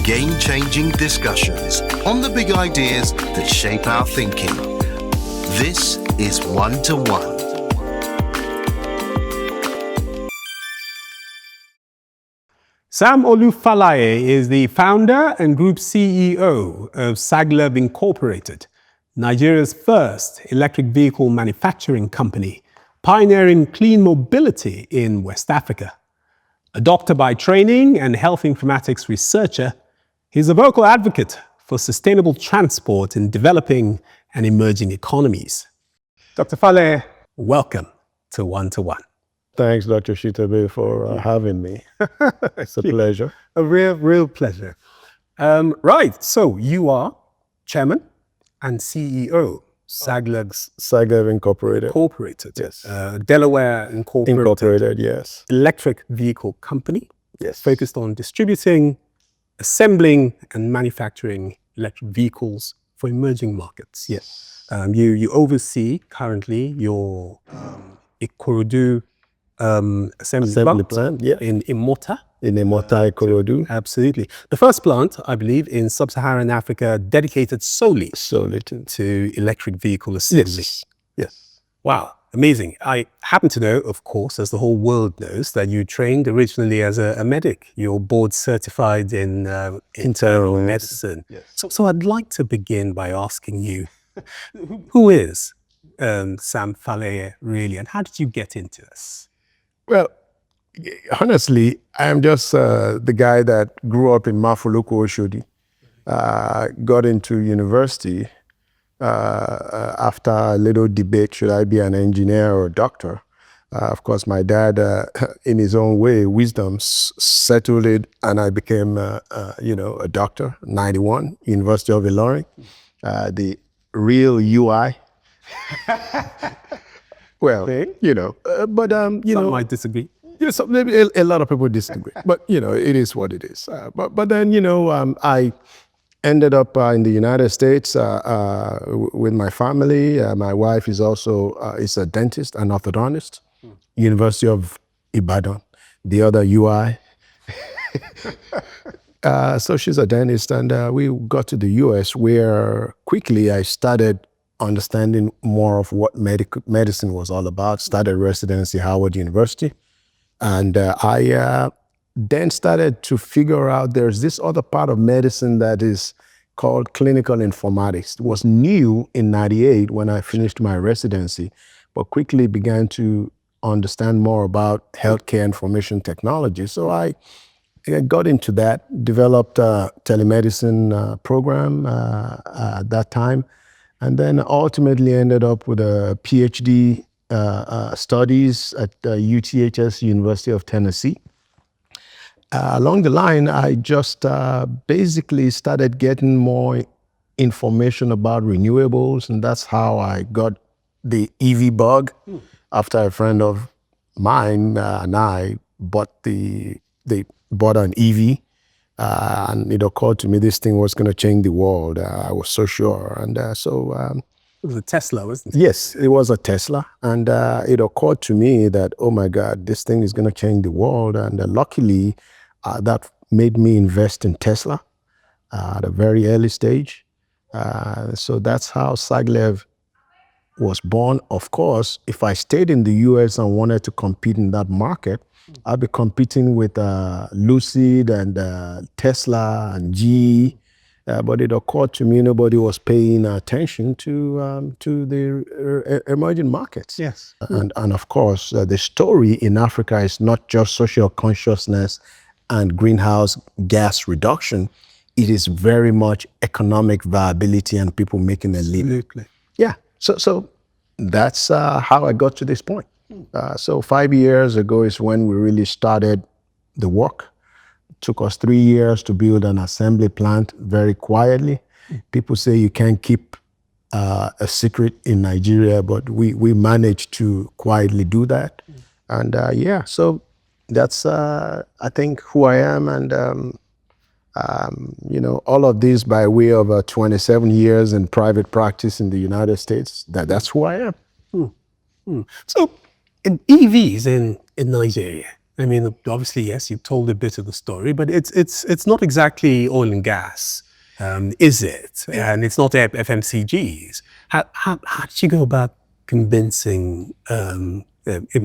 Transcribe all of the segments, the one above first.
game-changing discussions on the big ideas that shape our thinking. This is One2One. Sam Olu Faleye is the founder and group CEO of Saglev Incorporated, Nigeria's first electric vehicle manufacturing company, pioneering clean mobility in West Africa. A doctor by training and health informatics researcher, he's a vocal advocate for sustainable transport in developing and emerging economies. Dr. Faleye, welcome to One2One. Thanks, Dr. Shitabe, for having me. It's a pleasure. A real pleasure. Right, so you are chairman and CEO, Saglev Incorporated. Yes. Delaware Incorporated, yes. Electric vehicle company. Yes. Focused on distributing, assembling, and manufacturing electric vehicles for emerging markets. Yes. You oversee currently your Ikorodu assembly plant yeah. in Imota. In Imota, Ikorodu. Absolutely. The first plant, I believe, in sub-Saharan Africa dedicated solely to electric vehicle assembly. Yes. Wow, amazing. I happen to know, of course, as the whole world knows, that you trained originally as a medic. You're board certified in internal medicine. Yes. So I'd like to begin by asking you, who is Sam Faleye really, and how did you get into this? Well, honestly, I'm just the guy that grew up in Mafuluku, Oshodi, got into university after a little debate, should I be an engineer or a doctor? Of course, my dad, in his own way, wisdom, settled it, and I became, a doctor, 91, University of Ilorin, the real UI. Well, but Some might disagree. So maybe a lot of people disagree, but it is what it is. But then I ended up in the United States with my family. My wife is also is a dentist, an orthodontist, University of Ibadan, the other UI. So she's a dentist, and we got to the US where quickly I started understanding more of what medicine was all about. Started residency at Howard University. And I then started to figure out there's this other part of medicine that is called clinical informatics. It was new in '98 when I finished my residency, but quickly began to understand more about healthcare information technology. So I got into that, developed a telemedicine program at that time, and then ultimately ended up with a PhD studies at UTHS, University of Tennessee. Along the line, I just basically started getting more information about renewables, and that's how I got the EV bug after a friend of mine and I bought bought an EV, and it occurred to me this thing was going to change the world. I was so sure, and so. It was a Tesla, wasn't it? Yes, it was a Tesla. And it occurred to me that, oh my God, this thing is going to change the world. And luckily, that made me invest in Tesla at a very early stage. So that's how Saglev was born. Of course, if I stayed in the US and wanted to compete in that market, I'd be competing with Lucid and Tesla and GE. But it occurred to me nobody was paying attention to the emerging markets. Yes. And of course, the story in Africa is not just social consciousness and greenhouse gas reduction. It is very much economic viability and people making a living. Absolutely. Yeah. So that's how I got to this point. So 5 years ago is when we really started the work. Took us 3 years to build an assembly plant very quietly. People say you can't keep a secret in Nigeria, but we managed to quietly do that. And so that's I think who I am, and all of this by way of 27 years in private practice in the United States. That's who I am. So in EVs in Nigeria, I mean, obviously, yes, you told a bit of the story, but it's not exactly oil and gas, is it? And it's not FMCGs. How did you go about convincing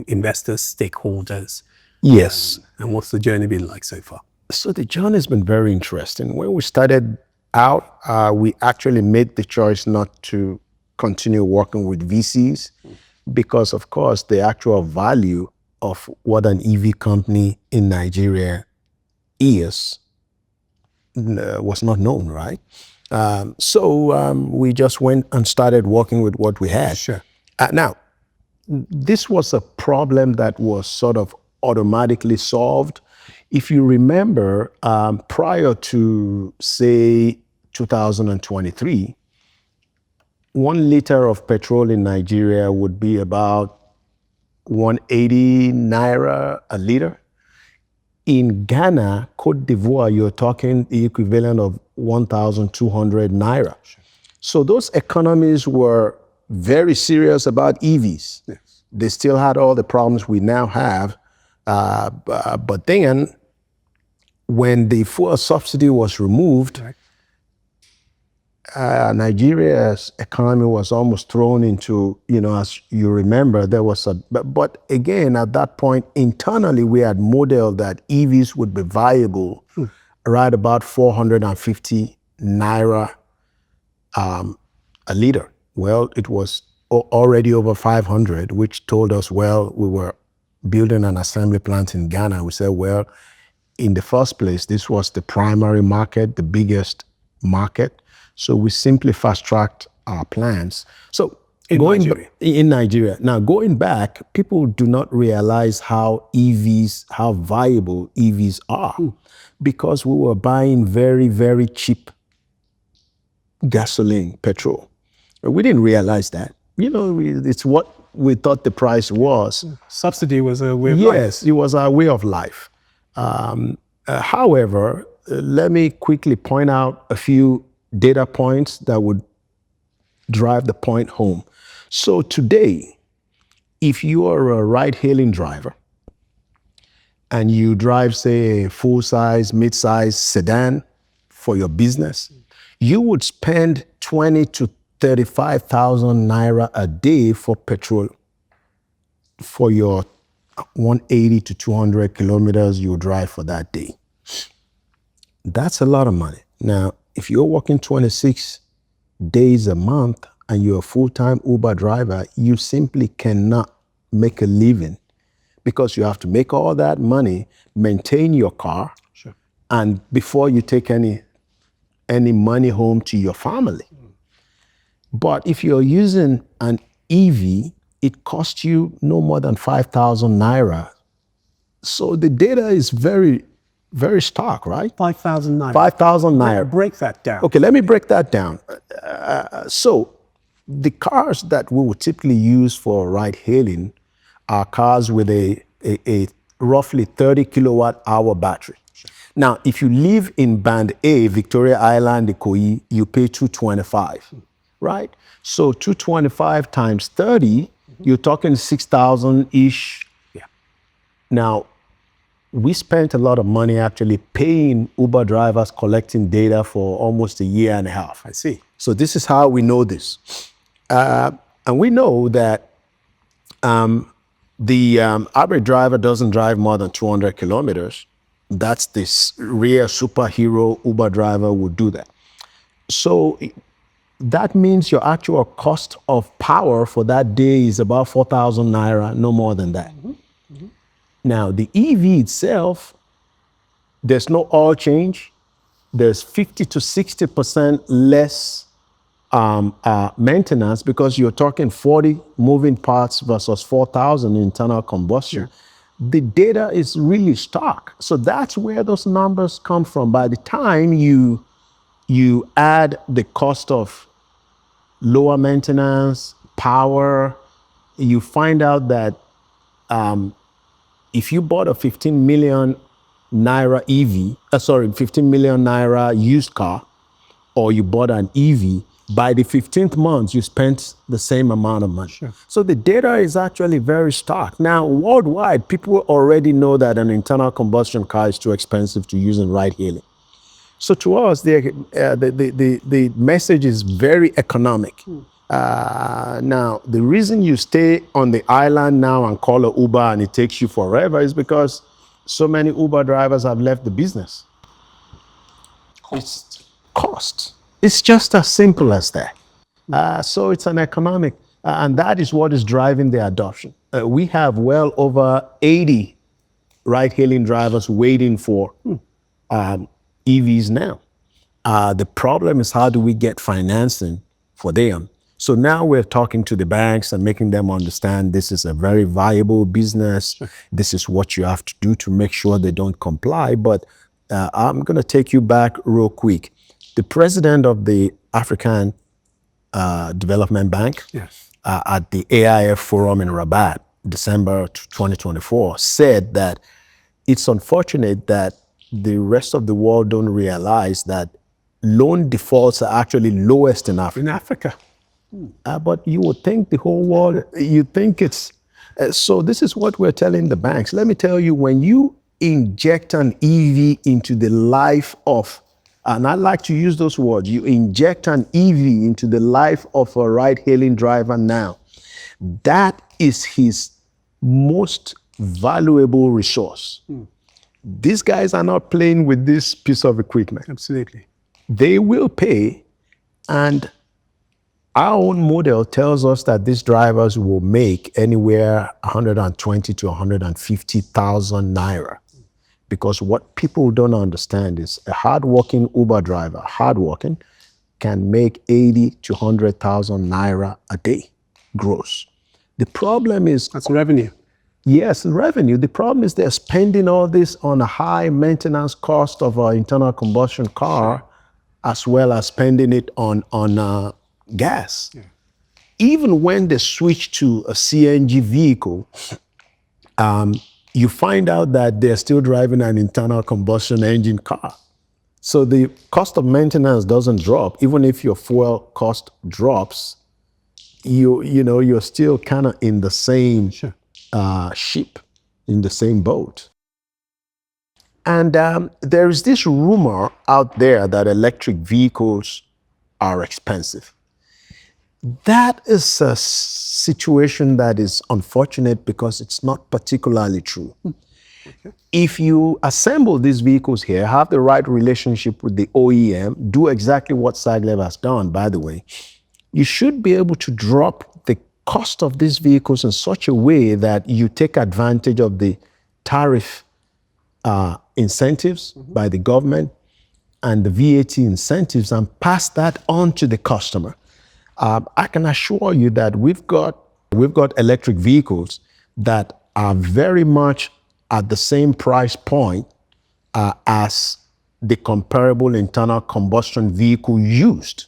investors, stakeholders? Yes. And what's the journey been like so far? So the journey has been very interesting. When we started out, we actually made the choice not to continue working with VCs because, of course, the actual value of what an EV company in Nigeria is was not known, right? So we just went and started working with what we had. Sure. Now, this was a problem that was sort of automatically solved. If you remember, prior to, say, 2023, 1 liter of petrol in Nigeria would be about 180 naira a liter. In Ghana, Cote d'Ivoire, you're talking the equivalent of 1,200 naira. Sure. So those economies were very serious about EVs. Yes. They still had all the problems we now have. But then, when the fuel subsidy was removed, right, Nigeria's economy was almost thrown into, as you remember, there was but again, at that point, internally, we had modeled that EVs would be viable right about 450 naira a liter. Well, it was already over 500, which told us, well, we were building an assembly plant in Ghana. We said, well, in the first place, this was the primary market, the biggest market. So we simply fast-tracked our plans. So in Nigeria. Now, going back, people do not realize how viable EVs are because we were buying very, very cheap gasoline, petrol. We didn't realize that. It's what we thought the price was. Subsidy was a way of life. Yes, it was our way of life. However, let me quickly point out a few data points that would drive the point home. So today, if you are a ride-hailing driver and you drive, say, a full-size, mid-size sedan for your business, you would spend 20 to 35,000 naira a day for petrol for your 180 to 200 kilometers you drive for that day. That's a lot of money. Now, if you're working 26 days a month and you're a full-time Uber driver, you simply cannot make a living because you have to make all that money, maintain your car, sure, and before you take any money home to your family. But if you're using an EV, it costs you no more than 5,000 naira. So the data is very, very stark, right? 5,000 naira. 5,000 naira. Break that down. Okay, let me break that down. So the cars that we would typically use for ride hailing are cars with a roughly 30 kilowatt hour battery. Now, if you live in Band A, Victoria Island, Ikoyi, you pay 225, right? So 225 times 30, you're talking 6,000-ish. Yeah. Now, we spent a lot of money actually paying Uber drivers collecting data for almost a year and a half. I see. So this is how we know this. And we know that the average driver doesn't drive more than 200 kilometers. That's this rare superhero Uber driver would do that. So that means your actual cost of power for that day is about 4,000 naira, no more than that. Now, the EV itself, there's no oil change. There's 50 to 60% less maintenance because you're talking 40 moving parts versus 4,000 internal combustion. Sure. The data is really stark. So that's where those numbers come from. By the time you add the cost of lower maintenance, power, you find out that if you bought a 15 million naira 15 million naira used car, or you bought an EV, By the 15th month, you spent the same amount of money. Sure. So the data is actually very stark. Now, worldwide, people already know that an internal combustion car is too expensive to use in ride-hailing. So to us, the message is very economic. Now, the reason you stay on the island now and call an Uber and it takes you forever is because so many Uber drivers have left the business. It's cost. It's just as simple as that. So it's an economic, and that is what is driving the adoption. We have well over 80 ride-hailing drivers waiting for EVs now. The problem is, how do we get financing for them? So now we're talking to the banks and making them understand this is a very viable business. This is what you have to do to make sure they don't comply. But I'm going to take you back real quick. The president of the African Development Bank at the AIF forum in Rabat, December 2024, said that it's unfortunate that the rest of the world don't realize that loan defaults are actually lowest in Africa. In Africa. But you would think the whole world, you think it's, so this is what we're telling the banks. Let me tell you, when you inject an EV into the life of, and I like to use those words, you inject an EV into the life of a ride-hailing driver now, that is his most valuable resource. These guys are not playing with this piece of equipment. Absolutely. They will pay, and our own model tells us that these drivers will make anywhere 120 to 150,000 naira. Because what people don't understand is a hardworking Uber driver, hardworking, can make 80 to 100,000 naira a day gross. The problem is, that's revenue. Yes, revenue. The problem is they're spending all this on a high maintenance cost of an internal combustion car, as well as spending it on gas. Even when they switch to a CNG vehicle, you find out that they're still driving an internal combustion engine car. So the cost of maintenance doesn't drop. Even if your fuel cost drops, you're still kind of in the same ship, in the same boat. And there is this rumor out there that electric vehicles are expensive. That is a situation that is unfortunate because it's not particularly true. If you assemble these vehicles here, have the right relationship with the OEM, do exactly what Saglev has done, by the way, you should be able to drop the cost of these vehicles in such a way that you take advantage of the tariff incentives by the government and the VAT incentives and pass that on to the customer. I can assure you that we've got electric vehicles that are very much at the same price point as the comparable internal combustion vehicle used.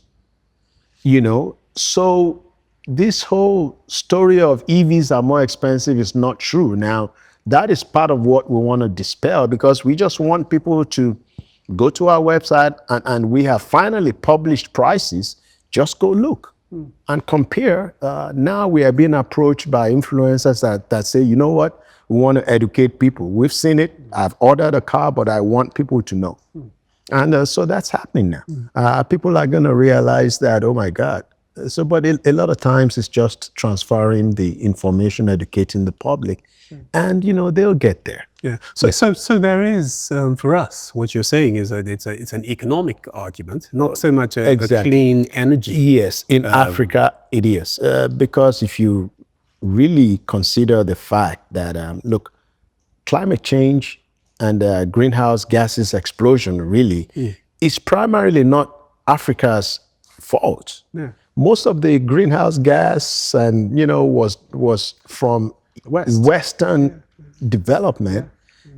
So this whole story of EVs are more expensive is not true. Now, that is part of what we want to dispel, because we just want people to go to our website and we have finally published prices. Just go look and compare. Now we are being approached by influencers that say, you know what, we want to educate people. We've seen it. I've ordered a car, but I want people to know. And so that's happening now. People are going to realize that, oh my God. So, but a lot of times it's just transferring the information, educating the public, and they'll get there. Yeah. So there is, for us, what you're saying is that it's an economic argument, not so much a clean energy. Yes, in Africa it is, because if you really consider the fact that look, climate change and greenhouse gases explosion really is primarily not Africa's fault. Yeah. Most of the greenhouse gas and was from Western development,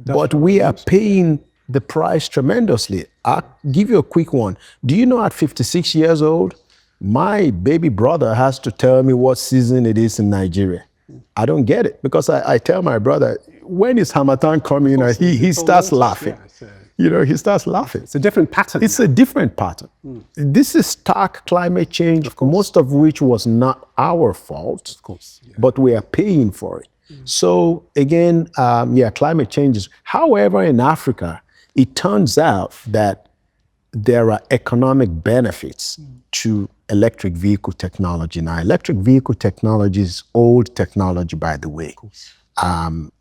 but we are paying the price tremendously. I'll give you a quick one. Do you know at 56 years old, my baby brother has to tell me what season it is in Nigeria? I don't get it, because I tell my brother, when is Hamatan coming? He starts laughing. he starts laughing. It's a different pattern. It's a different pattern. This is stark climate change, most of which was not our fault, Of course. Yeah. but we are paying for it. So again, climate changes. However, in Africa, it turns out that there are economic benefits to electric vehicle technology. Now, electric vehicle technology is old technology, by the way.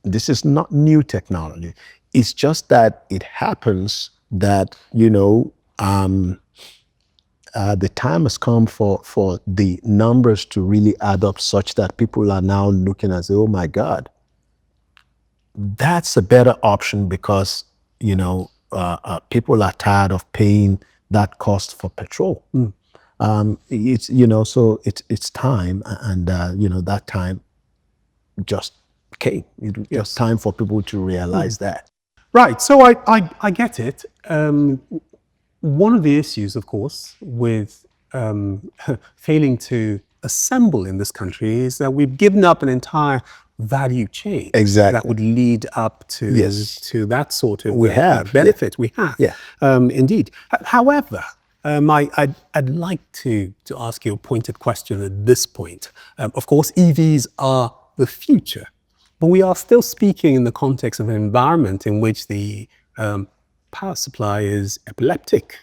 This is not new technology. It's just that it happens that, the time has come for the numbers to really add up such that people are now looking and say, oh my God, that's a better option because, people are tired of paying that cost for petrol. So it's time, and that time just came. It's just time for people to realize that. Right. So I get it. One of the issues, of course, with failing to assemble in this country is that we've given up an entire value chain that would lead up to that sort of benefit. We have. Yeah. Indeed. However, I'd like to ask you a pointed question at this point. Of course, EVs are the future, but we are still speaking in the context of an environment in which the power supply is epileptic.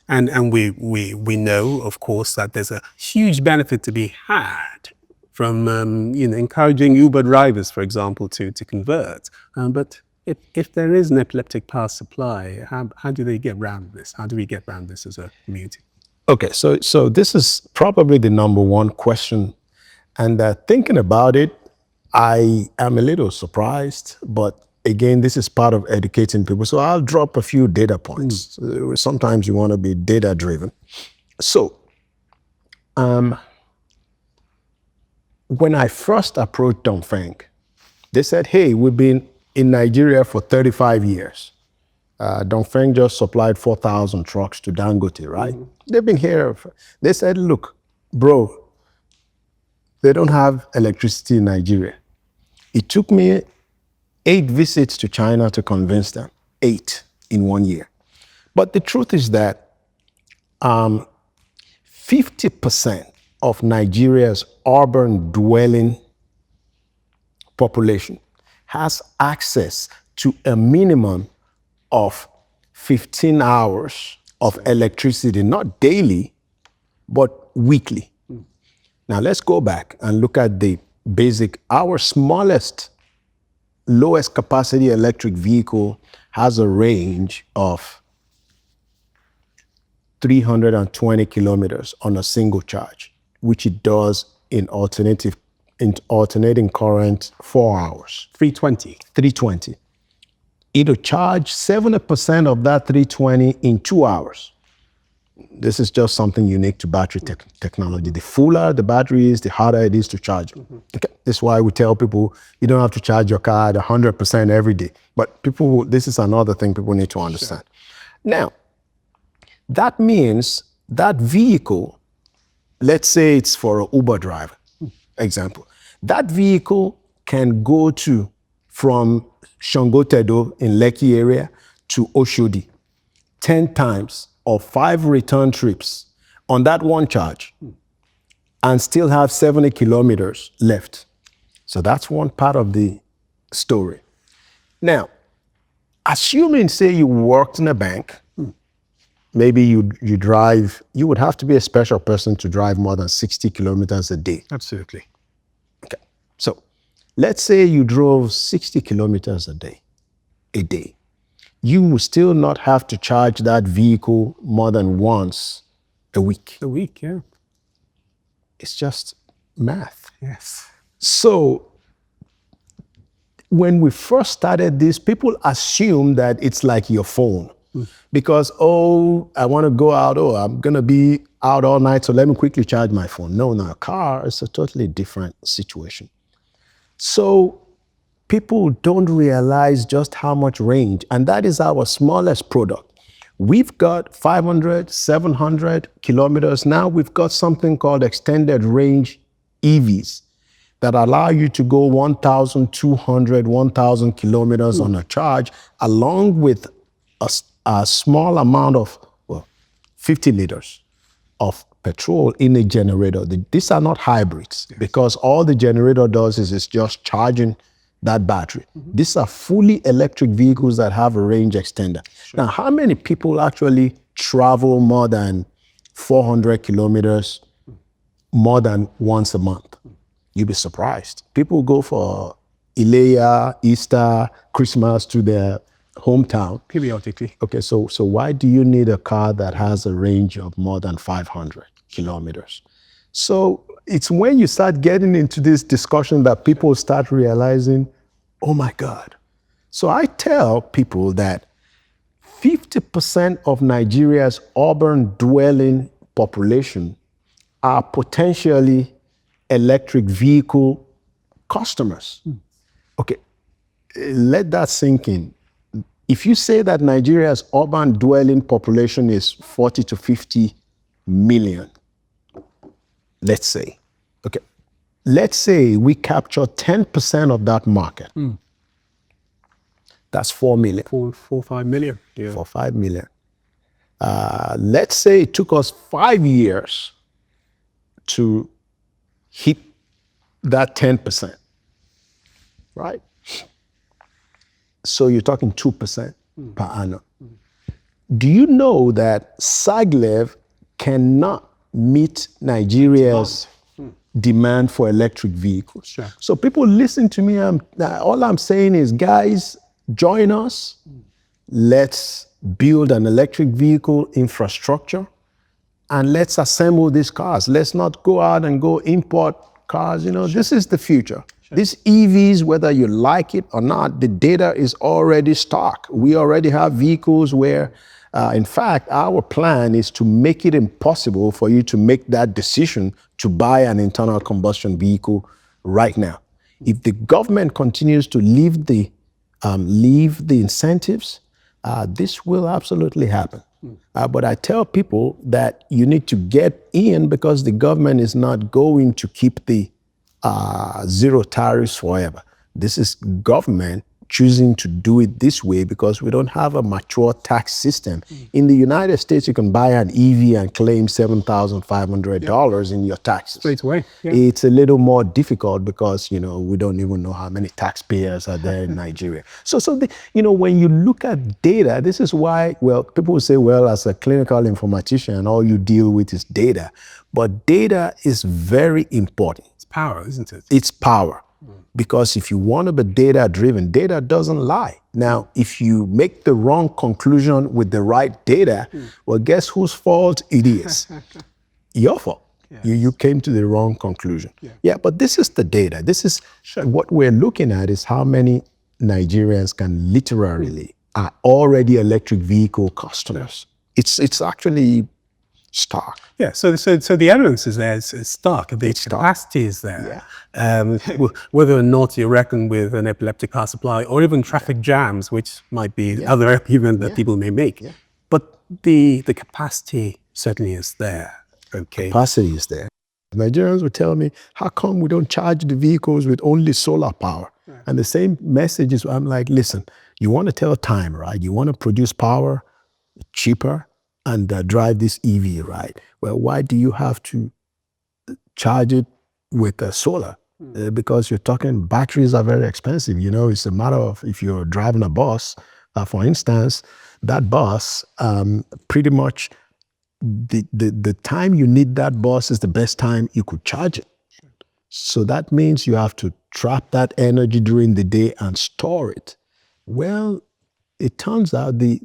And we know, of course, that there's a huge benefit to be had from encouraging Uber drivers, for example, to convert. But if there is an epileptic power supply, how do they get around this? How do we get around this as a community? Okay, so this is probably the number one question. And thinking about it, I am a little surprised, but again, this is part of educating people. So I'll drop a few data points. Sometimes you want to be data driven. So when I first approached Dongfeng, they said, hey, we've been in Nigeria for 35 years. Dongfeng just supplied 4,000 trucks to Dangote, right? They've been here. They said, look, bro, they don't have electricity in Nigeria. It took me 8 visits to China to convince them, 8 in 1 year. But the truth is that 50% of Nigeria's urban dwelling population has access to a minimum of 15 hours of electricity, not daily, but weekly. Now let's go back and look at the basic. Our smallest, lowest capacity electric vehicle has a range of 320 kilometers on a single charge, which it does in alternating current 4 hours. 320. It'll charge 70% of that 320 in 2 hours. This is just something unique to battery technology. The fuller the battery is, the harder it is to charge. Okay. This is why we tell people you don't have to charge your car at 100% every day. But this is another thing people need to understand. Now, that means that vehicle, let's say it's for an Uber driver, example. That vehicle can go from Shangotedo in Lekki area to Oshodi 10 times or 5 return trips on that one charge and still have 70 kilometers left. So that's one part of the story. Now, assuming, say, you worked in a bank, maybe you drive, you would have to be a special person to drive more than 60 kilometers a day. Absolutely. Okay. So let's say you drove 60 kilometers a day. You will still not have to charge that vehicle more than once a week. A week, yeah. It's just math. Yes. So when we first started this, people assumed that it's like your phone. Because, I want to go out, I'm going to be out all night, so let me quickly charge my phone. No, a car is a totally different situation. So people don't realize just how much range, and that is our smallest product. We've got 500, 700 kilometers. Now we've got something called extended range EVs that allow you to go 1,200, 1,000 kilometers on a charge, along with a small amount of, 50 liters of petrol in a generator. These are not hybrids, because all the generator does is just charging that battery. These are fully electric vehicles that have a range extender. Now, how many people actually travel more than 400 kilometers more than once a month? You'd be surprised. People go for Ileya, Easter, Christmas to their hometown. Periodically. Okay, so why do you need a car that has a range of more than 500 kilometers? So it's when you start getting into this discussion that people start realizing, oh my God. So I tell people that 50% of Nigeria's urban dwelling population are potentially electric vehicle customers. Okay, let that sink in. If you say that Nigeria's urban dwelling population is 40 to 50 million, let's say, okay, let's say we capture 10% of that market. That's 4 million. 5 million. Yeah. 5 million. Let's say it took us 5 years to hit that 10%, right? So you're talking 2% per annum. Do you know that Saglev cannot meet Nigeria's demand for electric vehicles? Sure. So people listen to me. All I'm saying is, guys, join us. Let's build an electric vehicle infrastructure, and let's assemble these cars. Let's not go out and go import cars. This is the future. These EVs, whether you like it or not, the data is already stock. We already have vehicles where, in fact, our plan is to make it impossible for you to make that decision to buy an internal combustion vehicle right now. If the government continues to leave the incentives, this will absolutely happen. But I tell people that you need to get in, because the government is not going to keep the zero tariffs forever. This is government choosing to do it this way because we don't have a mature tax system. In the United States, you can buy an EV and claim $7,500 in your taxes. Straight away. Yeah. It's a little more difficult because, we don't even know how many taxpayers are there in Nigeria. So when you look at data, this is why, people will say, as a clinical informatician, all you deal with is data. But data is very important. It's power, isn't it? It's power. Because if you want to be data-driven, data doesn't lie. Now, if you make the wrong conclusion with the right data, guess whose fault it is? Your fault. Yes. You came to the wrong conclusion. Yeah, but this is the data. This is what we're looking at, is how many Nigerians can literally are already electric vehicle customers. It's actually stark. Yeah, so the evidence is there, it's stark, the capacity is there. Yeah. Whether or not you reckon with an epileptic car supply or even traffic jams, which might be other argument that people may make. Yeah. But the capacity certainly is there. Okay. Capacity is there. Nigerians will tell me, how come we don't charge the vehicles with only solar power? Right. And the same message is, I'm like, listen, you want to tell time, right? You want to produce power cheaper and drive this EV, right? Well, why do you have to charge it with solar? Because you're talking, batteries are very expensive. It's a matter of, if you're driving a bus, for instance, that bus, pretty much the time you need that bus is the best time you could charge it. So that means you have to trap that energy during the day and store it. Well, it turns out the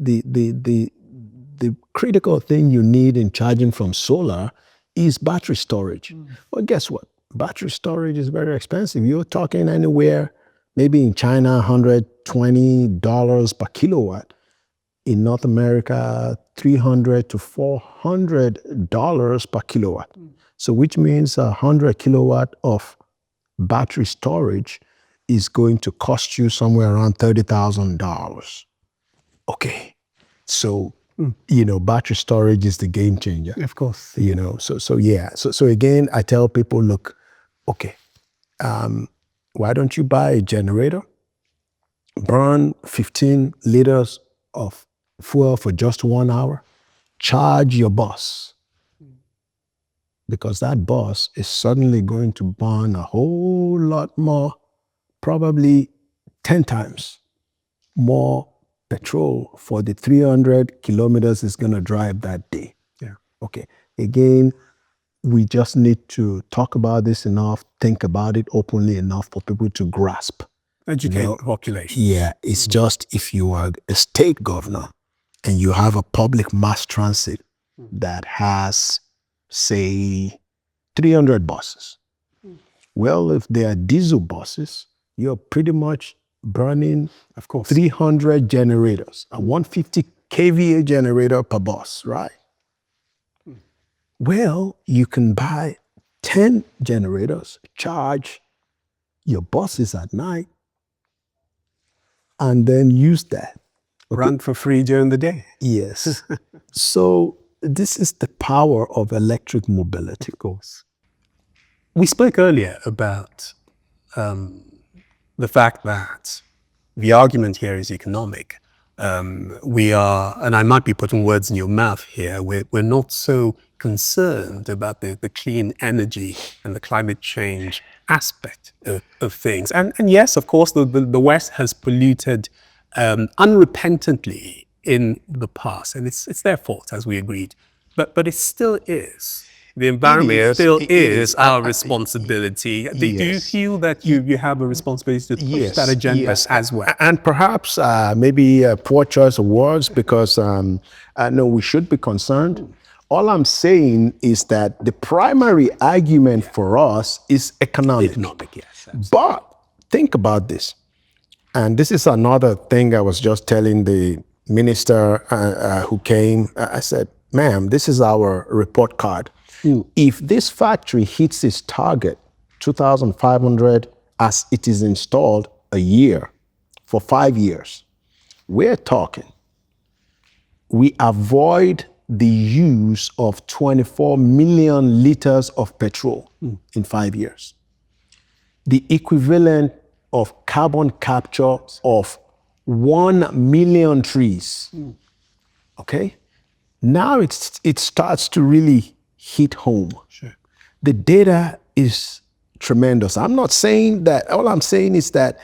critical thing you need in charging from solar is battery storage. Well, guess what? Battery storage is very expensive. You're talking anywhere, maybe in China, $120 per kilowatt. In North America, $300 to $400 per kilowatt. So which means 100 kilowatt of battery storage is going to cost you somewhere around $30,000. Okay, so battery storage is the game changer. Of course. So again, I tell people, look, okay, why don't you buy a generator, burn 15 liters of fuel for just 1 hour, charge your bus. Because that bus is suddenly going to burn a whole lot more, probably 10 times more petrol for the 300 kilometers it's going to drive that day. Yeah. Okay. Again, we just need to talk about this enough, think about it openly enough for people to grasp. Educate the population. Yeah, it's just if you are a state governor and you have a public mass transit that has, say, 300 buses. Well, if they are diesel buses, you're pretty much burning, Of course. 300 generators, a 150 kVA generator per bus, right? Well, you can buy 10 generators, charge your buses at night, and then use that. Run for free during the day. Yes. So this is the power of electric mobility. Of course. We spoke earlier about the fact that the argument here is economic. We are, and I might be putting words in your mouth here, we're not so concerned about the clean energy and the climate change aspect of things. And yes, of course, the West has polluted unrepentantly in the past, and it's their fault, as we agreed. But it still is. The environment still is our responsibility. Do you feel that you have a responsibility to push that agenda as well? And perhaps maybe a poor choice of words, because no, we should be concerned. All I'm saying is that the primary argument for us is economic. Economic, yes. But think about this. And this is another thing I was just telling the minister who came. I said, ma'am, this is our report card. If this factory hits its target, 2,500 as it is installed a year for 5 years, we're talking, we avoid the use of 24 million liters of petrol in 5 years. The equivalent of carbon capture of 1 million trees. Okay? Now it starts to really hit home. Sure. The data is tremendous. I'm not saying that, all I'm saying is that,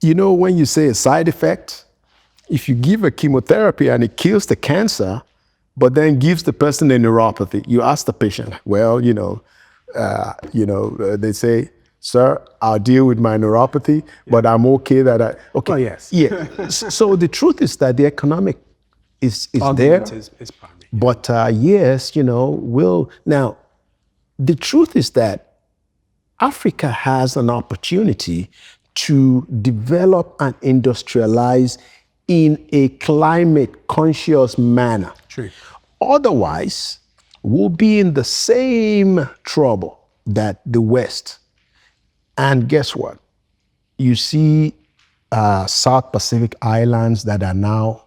you know, when you say a side effect, if you give a chemotherapy and it kills the cancer, but then gives the person a neuropathy, you ask the patient, well, they say, sir, I'll deal with my neuropathy, but I'm okay that okay. Oh, yes. Yeah. So the truth is that the economic is there. Is primary. But yes, now, the truth is that Africa has an opportunity to develop and industrialize in a climate conscious manner. True. Otherwise, we'll be in the same trouble that the West. And guess what? You see South Pacific islands that are now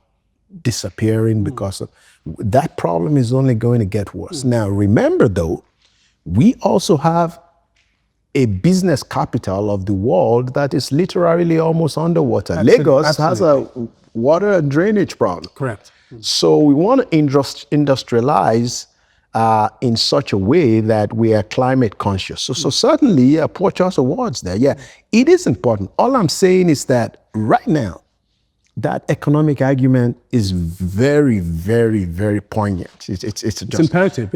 disappearing because of that. Problem is only going to get worse. Now, remember though, we also have a business capital of the world that is literally almost underwater. Lagos has a water and drainage problem. Correct. So we want to industrialize in such a way that we are climate conscious. So certainly a poor choice of words there. Yeah, it is important. All I'm saying is that right now, that economic argument is very, very, very poignant. It's just imperative.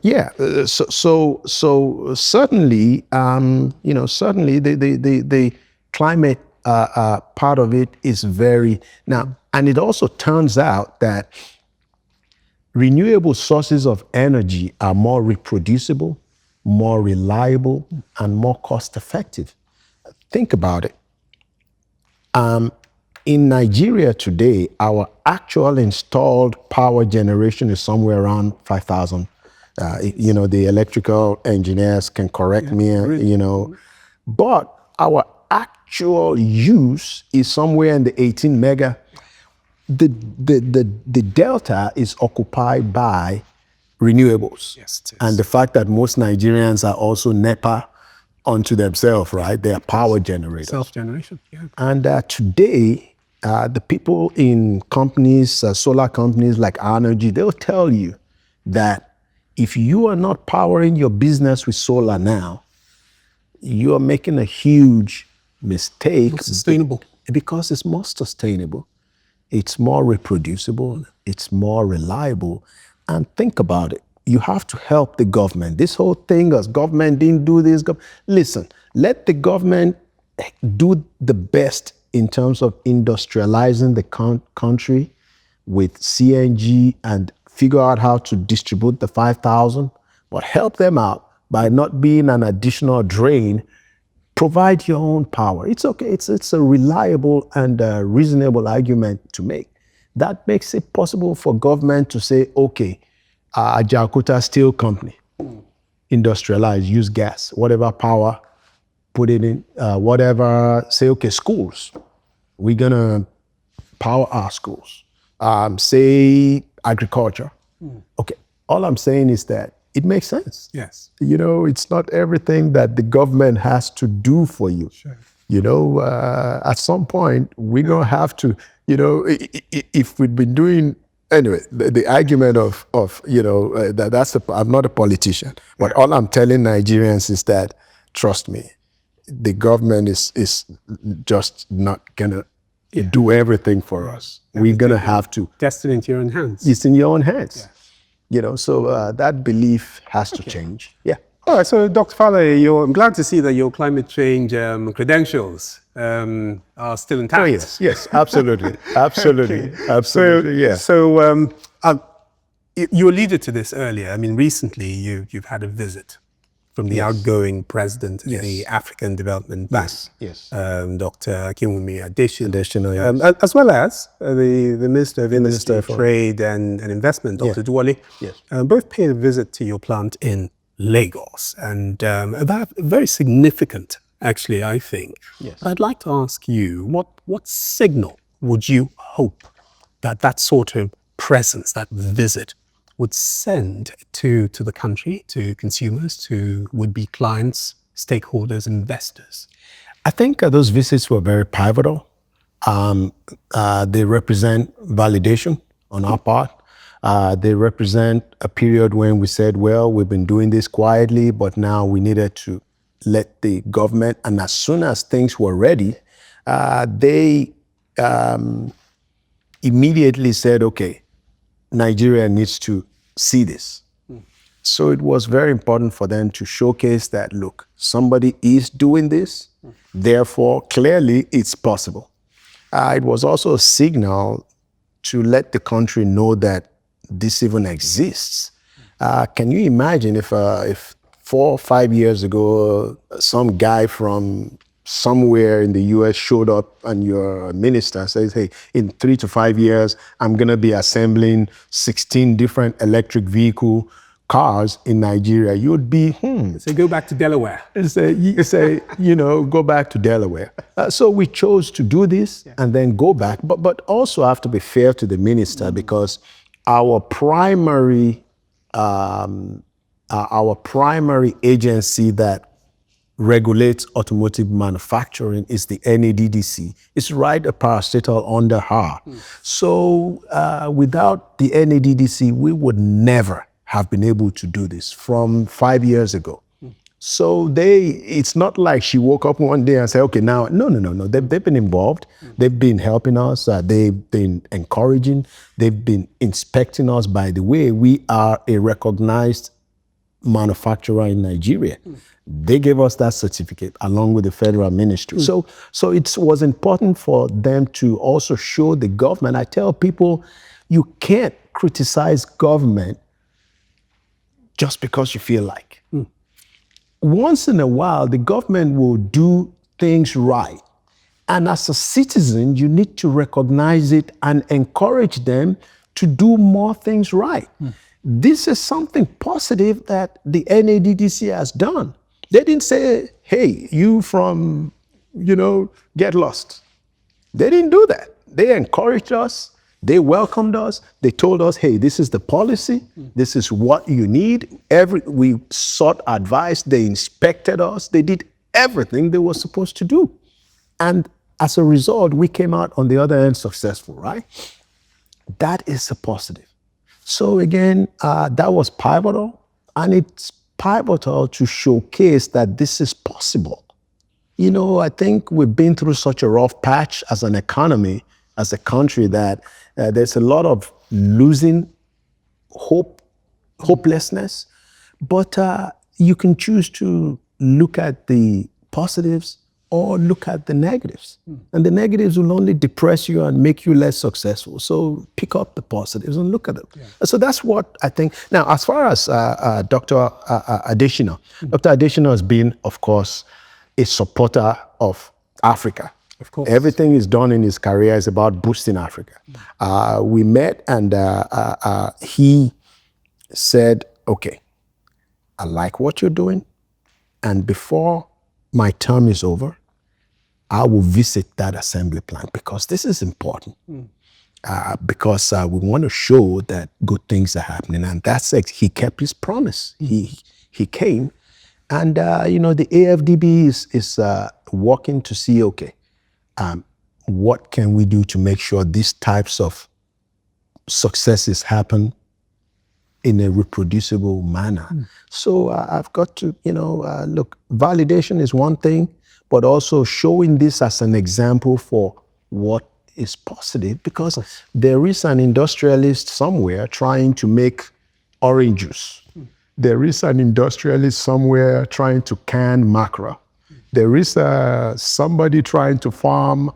Yeah. So certainly, certainly the climate part of it is very now, and it also turns out that renewable sources of energy are more reproducible, more reliable, and more cost effective. Think about it. In Nigeria today, our actual installed power generation is somewhere around 5,000. The electrical engineers can correct me, but our actual use is somewhere in the 18 mega. The delta is occupied by renewables. Yes, it is. And the fact that most Nigerians are also NEPA unto themselves, right? They are power generators. Self-generation, yeah. And today, The people in companies, solar companies like Energy, they'll tell you that if you are not powering your business with solar now, you are making a huge mistake. Not sustainable. Because it's more sustainable, it's more reproducible, it's more reliable. And think about it. You have to help the government. This whole thing, as government didn't do this. Listen, let the government do the best in terms of industrializing the country with CNG and figure out how to distribute the 5,000, but help them out by not being an additional drain. Provide your own power. It's okay. It's a reliable and reasonable argument to make. That makes it possible for government to say, okay, Jakarta Steel Company, industrialize, use gas, whatever power, put it in, whatever, say, okay, schools, we're gonna power our schools. Say agriculture. Okay, all I'm saying is that it makes sense. Yes. It's not everything that the government has to do for you. Sure. At some point, we're going to have to, if we've been doing, anyway, the argument of I'm not a politician, but all I'm telling Nigerians is that, trust me, the government is just not going to do everything for us. We're going to have to. Destiny into your own hands. It's in your own hands. Yeah. So that belief has to change. Yeah. All right. So, Dr. Faleye, I'm glad to see that your climate change credentials are still intact. Oh, yes, absolutely, absolutely, absolutely. Yeah. So, you alluded to this earlier. I mean, recently you've had a visit from the outgoing president of the African Development Bank, Dr. Akinwumi Adesina, as well as the Minister of Industry, Trade and Investment, Dr. Duwale. Yes. Both paid a visit to your plant in Lagos, and that very significant, actually, I think. Yes. I'd like to ask you, what signal would you hope that sort of presence, that visit, would send to the country, to consumers, to would-be clients, stakeholders, investors? I think those visits were very pivotal. They represent validation on our part. They represent a period when we said, well, we've been doing this quietly, but now we needed to let the government, and as soon as things were ready, they immediately said, okay, Nigeria needs to see this. So it was very important for them to showcase that, look, somebody is doing this, therefore, clearly it's possible. It was also a signal to let the country know that this even exists. Can you imagine if 4 or 5 years ago, some guy from somewhere in the US showed up and your minister says, hey, in 3 to 5 years, I'm going to be assembling 16 different electric vehicle cars in Nigeria. You'd be, So go back to Delaware. Say, go back to Delaware. So we chose to do this and then go back. But also have to be fair to the minister because our primary agency that regulates automotive manufacturing is the NADDC. It's right a parastatal under her. So without the NADDC, we would never have been able to do this from 5 years ago. So it's not like she woke up one day and said, okay, now, no. They've been involved. They've been helping us. They've been encouraging. They've been inspecting us. By the way, we are a recognized manufacturer in Nigeria. They gave us that certificate along with the federal ministry. So it was important for them to also show the government. I tell people, you can't criticize government just because you feel like. Once in a while, the government will do things right. And as a citizen, you need to recognize it and encourage them to do more things right. This is something positive that the NADDC has done. They didn't say, hey, you from, get lost. They didn't do that. They encouraged us. They welcomed us. They told us, hey, this is the policy. This is what you need. We sought advice. They inspected us. They did everything they were supposed to do. And as a result, we came out on the other end successful, right? That is a positive. So again, that was pivotal, and it's pivotal to showcase that this is possible. You know, I think we've been through such a rough patch as an economy, as a country, that there's a lot of losing hopelessness. But you can choose to look at the positives or look at the negatives. And the negatives will only depress you and make you less successful. So pick up the positives and look at them. Yeah. So that's what I think. Now, as far as Dr. Adesina, Dr. Adesina has been, of course, a supporter of Africa. Of course. Everything he's done in his career is about boosting Africa. We met, and he said, okay, I like what you're doing, and before my term is over, I will visit that assembly plant, because this is important. Because we want to show that good things are happening. And that's it. He kept his promise. He came, and the AFDB is working to see, okay, what can we do to make sure these types of successes happen in a reproducible manner. So I've got to, look, validation is one thing, but also showing this as an example for what is positive, because there is an industrialist somewhere trying to make orange juice. There is an industrialist somewhere trying to can mackerel. There is somebody trying to farm.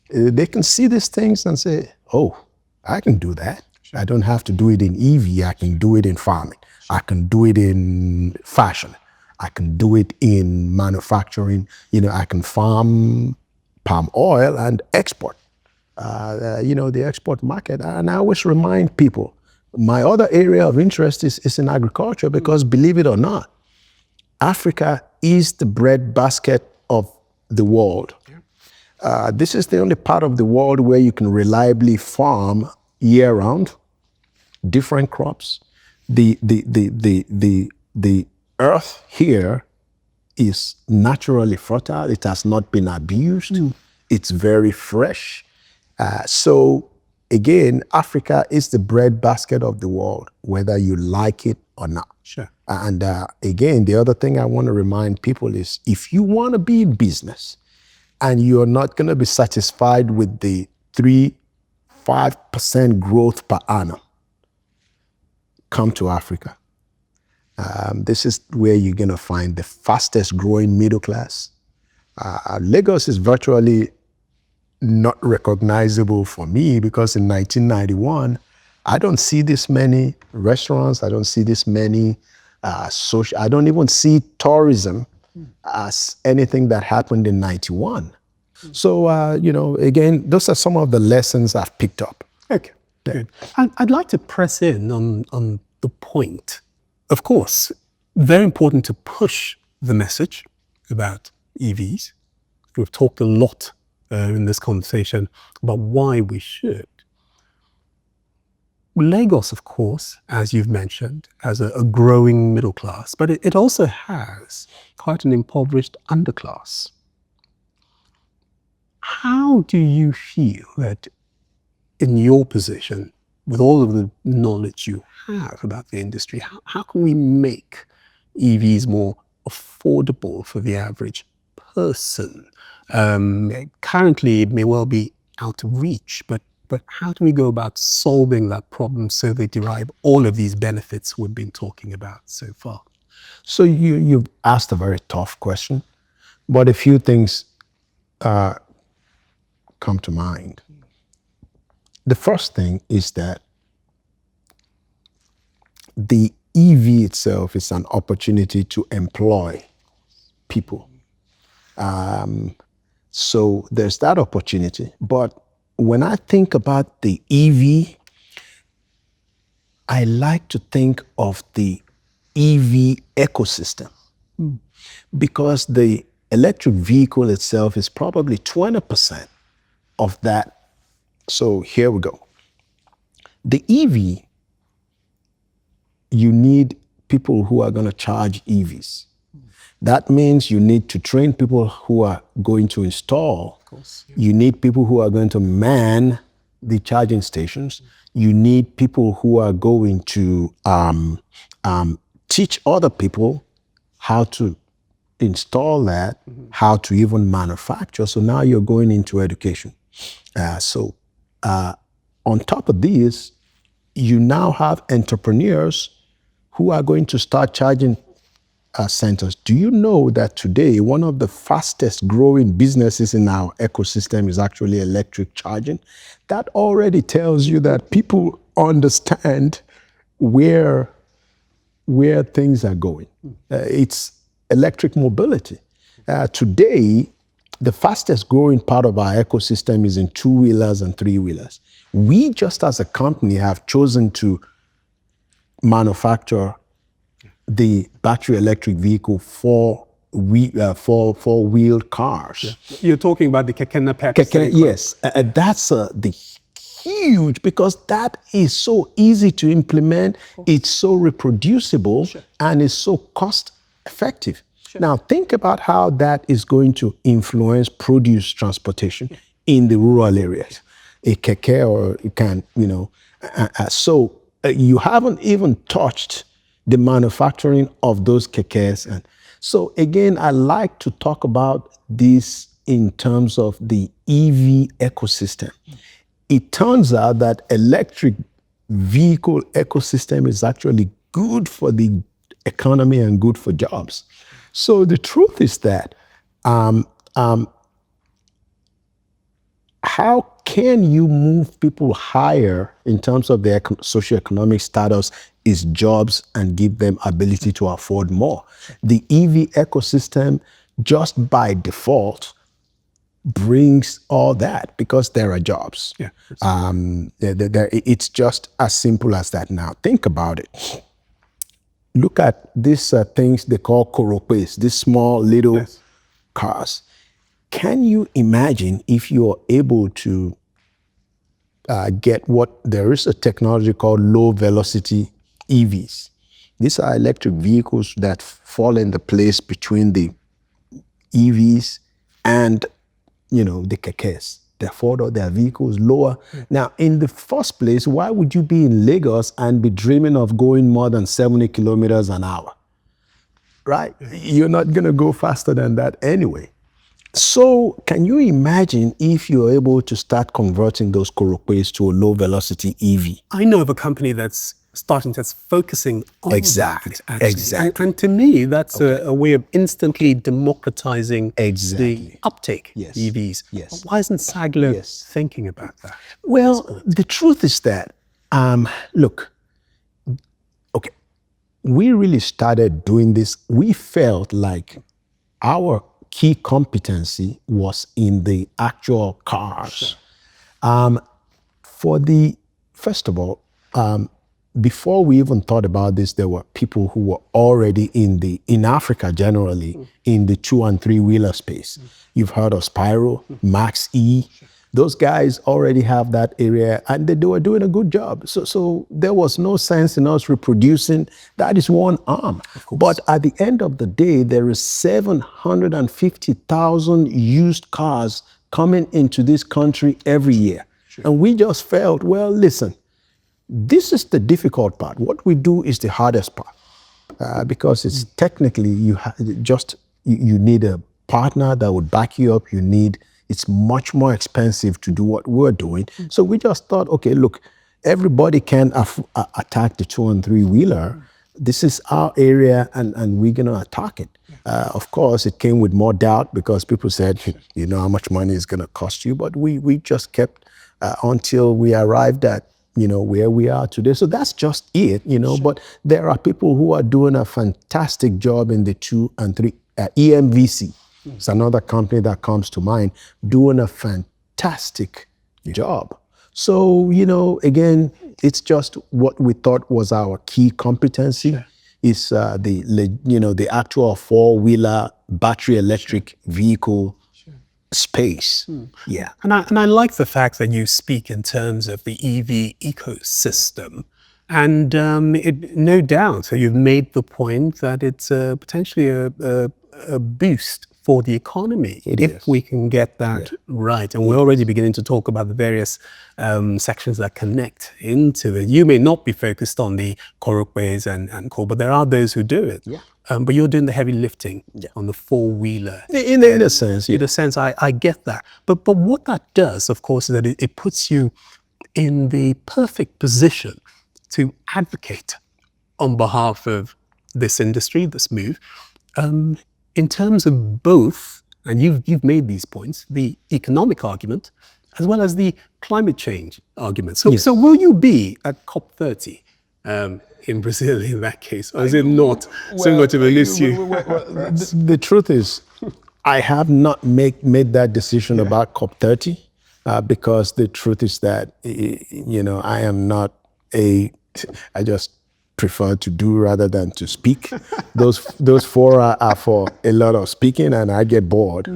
They can see these things and say, oh, I can do that. I don't have to do it in EV. I can do it in farming. I can do it in fashion. I can do it in manufacturing. I can farm palm oil and export. The export market. And I always remind people, my other area of interest is in agriculture, because believe it or not, Africa is the bread basket of the world. This is the only part of the world where you can reliably farm year-round, different crops. The earth here is naturally fertile. It has not been abused. It's very fresh. So again, Africa is the bread basket of the world, whether you like it or not. Sure. And again, the other thing I want to remind people is, if you want to be in business and you're not going to be satisfied with the 3-5% growth per annum, come to Africa. This is where you're going to find the fastest growing middle class. Lagos is virtually not recognizable for me, because in 1991, I don't see this many restaurants. I don't see this many I don't even see tourism as anything that happened in 91. So, again, those are some of the lessons I've picked up. Okay, good. I'd like to press in on the point. Of course, very important to push the message about EVs. We've talked a lot in this conversation about why we should. Lagos, of course, as you've mentioned, has a growing middle class, but it also has quite an impoverished underclass. How do you feel that, in your position, with all of the knowledge you have about the industry, how can we make EVs more affordable for the average person? Currently, it may well be out of reach, but how do we go about solving that problem so they derive all of these benefits we've been talking about so far? So you've asked a very tough question, but a few things come to mind. The first thing is that the EV itself is an opportunity to employ people. So there's that opportunity. But when I think about the EV, I like to think of the EV ecosystem, because the electric vehicle itself is probably 20% of that. So here we go. The EV, you need people who are going to charge EVs. That means you need to train people who are going to install course. You need people who are going to man the charging stations. You need people who are going to teach other people how to install that, how to even manufacture. So now you're going into education. On top of this, you now have entrepreneurs who are going to start charging centers. Do you know that today one of the fastest growing businesses in our ecosystem is actually electric charging? That already tells you that people understand where things are going. It's electric mobility. Today, the fastest growing part of our ecosystem is in two-wheelers and three-wheelers. We just as a company have chosen to manufacture the battery electric vehicle for four-wheeled cars. Yeah. You're talking about the Kekena Pep. Yes, that's the huge, because that is so easy to implement, it's so reproducible, and it's so cost effective. Now think about how that is going to influence produce transportation in the rural areas. A keke, or you can, you haven't even touched the manufacturing of those kekes. And so again, I like to talk about this in terms of the EV ecosystem. It turns out that electric vehicle ecosystem is actually good for the economy and good for jobs. So the truth is that how can you move people higher in terms of their socioeconomic status is jobs, and give them ability to afford more. The EV ecosystem, just by default, brings all that because there are jobs. Yeah. It's just as simple as that. Now, think about it. Look at these things they call koropes, these small little cars. Can you imagine if you're able to there is a technology called low velocity EVs. These are electric vehicles that fall in the place between the EVs and, the kekes. Therefore, their vehicles lower. Now, in the first place, why would you be in Lagos and be dreaming of going more than 70 kilometers an hour? Right? You're not going to go faster than that anyway. So can you imagine if you're able to start converting those koropes to a low velocity EV? I know of a company that's focusing on that. Exactly. And to me, that's a way of instantly democratizing the uptake of EVs. Yes. Why isn't Saglev thinking about that? Well, the truth is that, we really started doing this. We felt like our key competency was in the actual cars. First of all, before we even thought about this, there were people who were already in Africa generally, in the 2- and 3-wheeler space. You've heard of Spyro, Max E. Those guys already have that area, and they were doing a good job. So there was no sense in us reproducing. That is one arm. But at the end of the day, there is 750,000 used cars coming into this country every year. And we just felt, well, listen, this is the difficult part. What we do is the hardest part, because it's technically you need a partner that would back you up. It's much more expensive to do what we're doing. So we just thought, okay, look, everybody can attack the 2- and 3-wheeler. This is our area, and we're gonna attack it. Of course, it came with more doubt because people said, you know how much money it's gonna cost you, but we just kept until we arrived at where we are today. So that's just it, but there are people who are doing a fantastic job in the 2 and 3, EMVC. It's another company that comes to mind, doing a fantastic job. So, again, it's just what we thought was our key competency is the actual 4-wheeler battery electric vehicle space. Yeah. And I like the fact that you speak in terms of the EV ecosystem. And no doubt, so you've made the point that it's potentially a boost for the economy if we can get that right. And we're already beginning to talk about the various sections that connect into it. You may not be focused on the Korokways and core, but there are those who do it. But you're doing the heavy lifting on the four-wheeler. In a sense, In a sense, I get that. But what that does, of course, is that it puts you in the perfect position to advocate on behalf of this industry, this move, in terms of both, and you've made these points, the economic argument as well as the climate change argument. So will you be at COP30 in Brazil in that case, or is it not so much of an issue? The truth is, I have not made that decision about COP30 because the truth is that, I am not I just prefer to do rather than to speak. Those four are for a lot of speaking, and I get bored.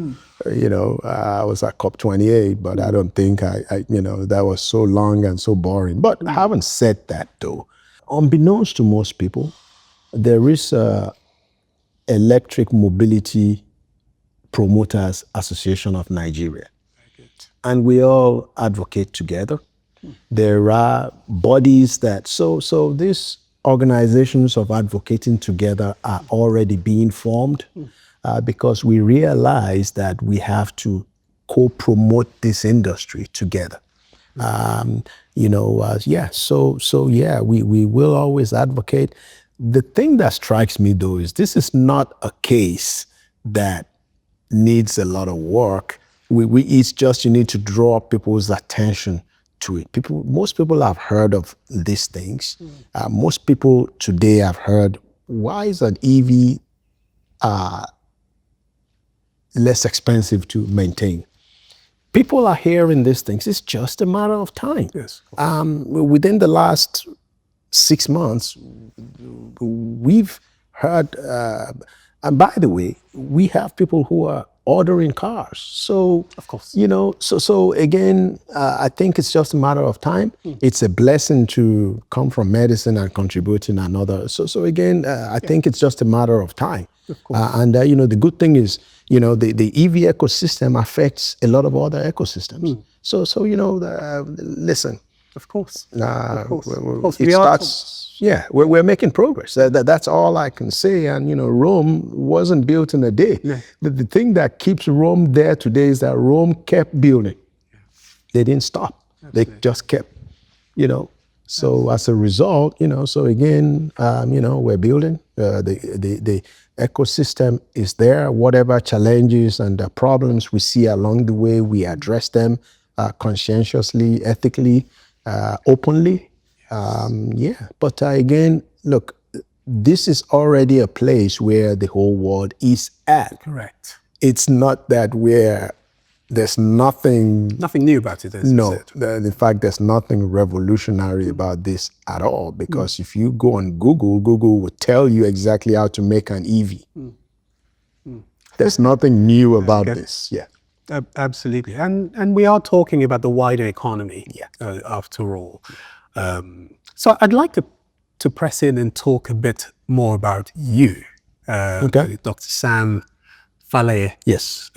I was at COP28, but I don't think that was so long and so boring. But having said that, though, unbeknownst to most people, there is a Electric Mobility Promoters Association of Nigeria, and we all advocate together. There are bodies that so these organizations of advocating together are already being formed because we realize that we have to co-promote this industry together. We will always advocate. The thing that strikes me, though, is this is not a case that needs a lot of work. It's just you need to draw people's attention to it. Most people have heard of these things. Most people today have heard, why is an EV less expensive to maintain? People are hearing these things. It's just a matter of time. Yes. Within the last 6 months, we've heard, and by the way, we have people who are ordering cars. So, of course, so again, I think it's just a matter of time. It's a blessing to come from medicine and contributing another. So again, I think it's just a matter of time. The good thing is, the EV ecosystem affects a lot of other ecosystems. Listen. Of course. We're making progress. That's all I can say. And, Rome wasn't built in a day. Yeah. The thing that keeps Rome there today is that Rome kept building. They didn't stop. Absolutely. They just kept, So as a result, so again, we're building. The ecosystem is there. Whatever challenges and the problems we see along the way, we address them conscientiously, ethically, openly. But again, look, this is already a place where the whole world is at. Correct. It's not that there's nothing new about it. In fact, there's nothing revolutionary about this at all, because if you go on Google will tell you exactly how to make an EV. There's nothing new about this. Yeah. Absolutely. And we are talking about the wider economy, after all. So I'd like to press in and talk a bit more about you, Dr. Sam Faleye. Yes.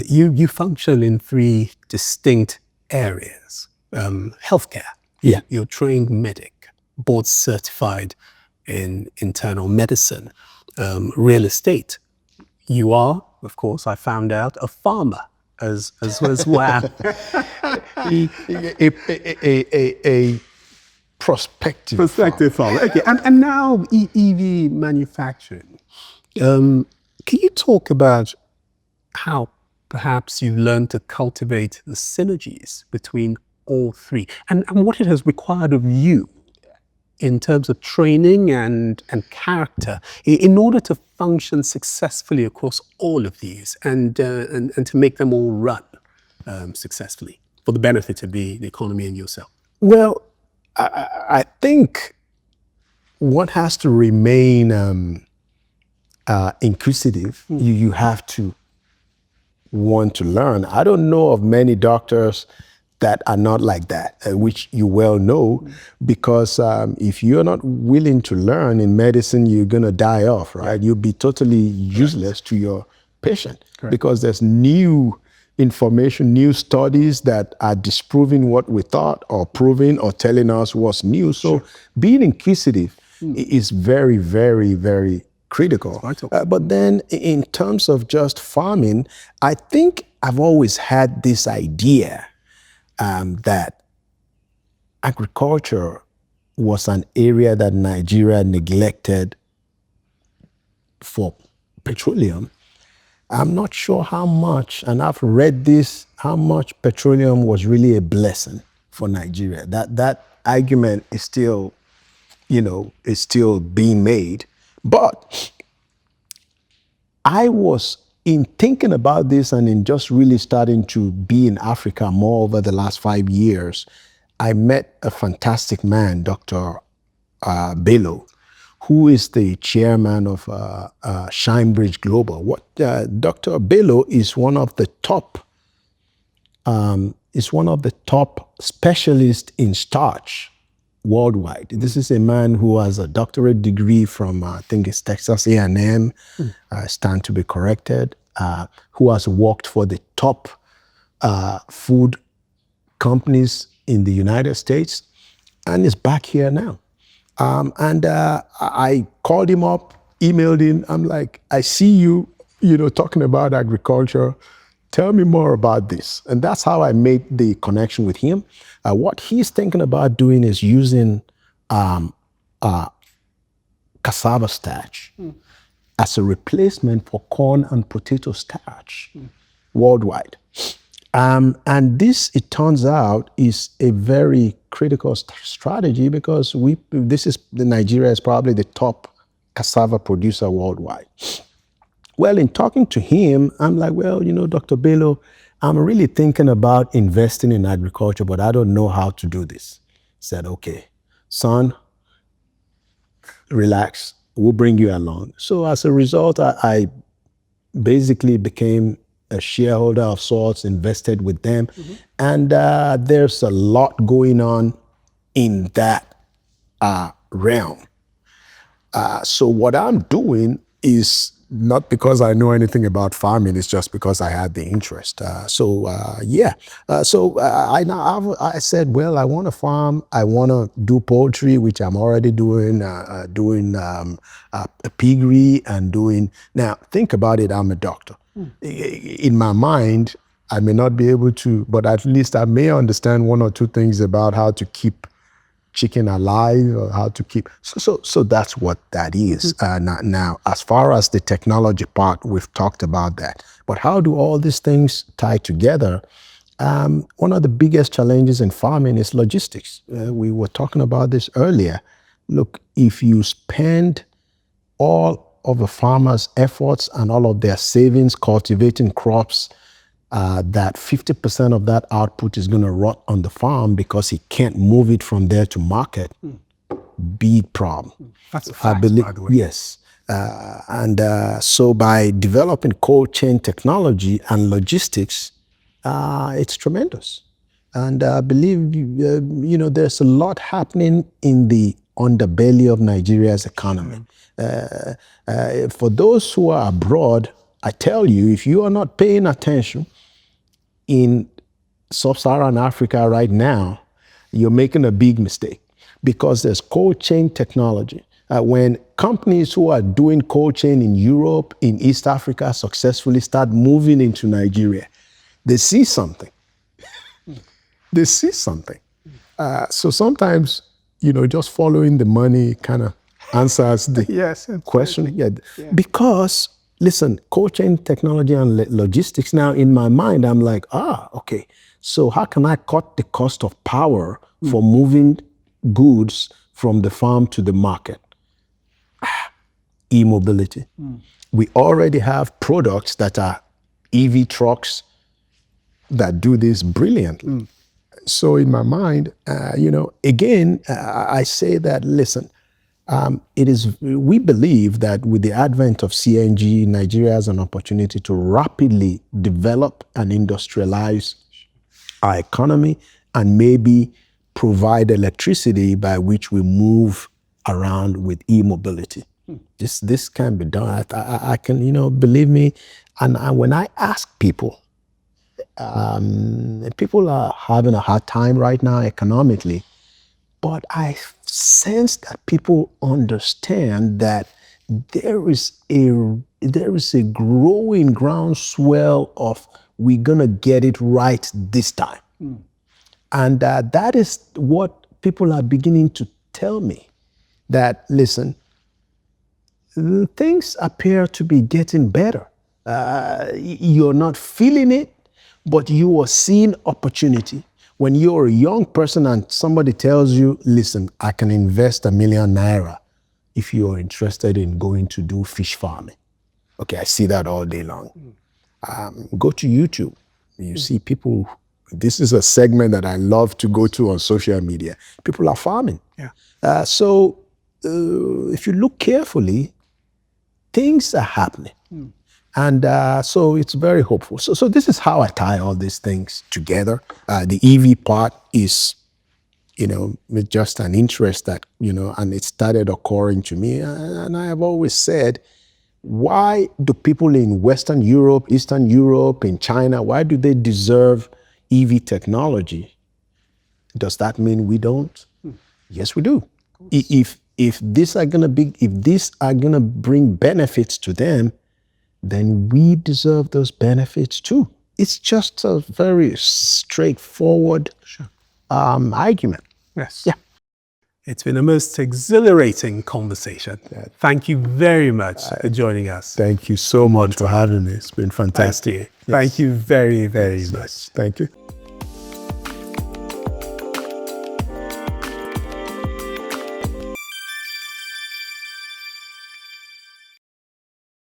You function in 3 distinct areas. Healthcare. Yeah. You're trained medic, board certified in internal medicine. Real estate. You are, of course, I found out, a farmer as well. a prospective farmer. Okay. And now EV manufacturing. Can you talk about how perhaps you learned to cultivate the synergies between all 3 and what it has required of you in terms of training and character in order to function successfully across all of these and to make them all run successfully for the benefit of the economy and yourself? Well, I think one has to remain inquisitive. You have to want to learn. I don't know of many doctors that are not like that, which you well know, because if you're not willing to learn in medicine, you're going to die off, right? You'll be totally useless to patient because there's new information, new studies that are disproving what we thought or proving or telling us what's new. So being inquisitive is very, very, very critical. But then in terms of just farming, I think I've always had this idea that agriculture was an area that Nigeria neglected for petroleum. I'm not sure how much, and I've read this, how much petroleum was really a blessing for Nigeria. That argument is still, is still being made. But I was, in thinking about this and in just really starting to be in Africa more over the last 5 years, I met a fantastic man, Dr. Bello, who is the chairman of Shinebridge Global. Dr. Bello is one of the top specialists in starch worldwide. This is a man who has a doctorate degree from, I think it's Texas A&M, stand to be corrected, who has worked for the top food companies in the United States and is back here now. I called him up, emailed him. I'm like, I see you, talking about agriculture. Tell me more about this. And that's how I made the connection with him. What he's thinking about doing is using cassava starch as a replacement for corn and potato starch worldwide. And this, it turns out, is a very critical strategy because Nigeria is probably the top cassava producer worldwide. Well, in talking to him, I'm like, well, Dr. Bello, I'm really thinking about investing in agriculture, but I don't know how to do this. He said, okay, son, relax, we'll bring you along. So as a result, I basically became a shareholder of sorts, invested with them. And there's a lot going on in that realm. So what I'm doing is not because I know anything about farming, it's just because I had the interest. So I said, well, I want to farm, I want to do poultry, which I'm already doing a piggery and doing. Now, think about it, I'm a doctor. In my mind, I may not be able to, but at least I may understand one or two things about how to keep chicken alive or how to keep. So that's what that is. Now, as far as the technology part, we've talked about that. But how do all these things tie together? One of the biggest challenges in farming is logistics. We were talking about this earlier. Look, if you spend all of a farmer's efforts and all of their savings cultivating crops, that 50% of that output is going to rot on the farm because he can't move it from there to market. Big problem. That's a fact, by the way. Yes. So by developing cold chain technology and logistics, it's tremendous. And I believe, there's a lot happening in the underbelly of Nigeria's economy. For those who are abroad, I tell you, if you are not paying attention in sub-Saharan Africa right now, you're making a big mistake because there's cold chain technology. When companies who are doing cold chain in Europe, in East Africa successfully start moving into Nigeria, they see something. They see something. So sometimes, just following the money kind of answers the question. Yeah. Because, listen, cold chain technology and logistics, now in my mind, I'm like, okay. So how can I cut the cost of power for moving goods from the farm to the market? E-mobility. We already have products that are EV trucks that do this brilliantly. So in my mind, again, I say that, listen, we believe that with the advent of CNG, Nigeria has an opportunity to rapidly develop and industrialize our economy and maybe provide electricity by which we move around with e-mobility. This can be done. I can, believe me. And when I ask people, people are having a hard time right now economically, but I sense that people understand that there is a growing groundswell of we're gonna get it right this time, and that is what people are beginning to tell me. That listen, things appear to be getting better. You're not feeling it, but you are seeing opportunity. When you're a young person and somebody tells you, listen, I can invest ₦1 million if you're interested in going to do fish farming. Okay, I see that all day long. Go to YouTube. You see people, this is a segment that I love to go to on social media. People are farming. Yeah. So if you look carefully, things are happening. And so it's very hopeful. So this is how I tie all these things together. The EV part is, just an interest that, and it started occurring to me. And I have always said, why do people in Western Europe, Eastern Europe, in China, why do they deserve EV technology? Does that mean we don't? Yes, we do. If these are gonna bring benefits to them, then we deserve those benefits too. It's just a very straightforward argument. Yes. Yeah. It's been a most exhilarating conversation. Thank you very much for joining us. Thank you so much for having me. It's been fantastic. Thank you. Thank you very, very much. Thank you.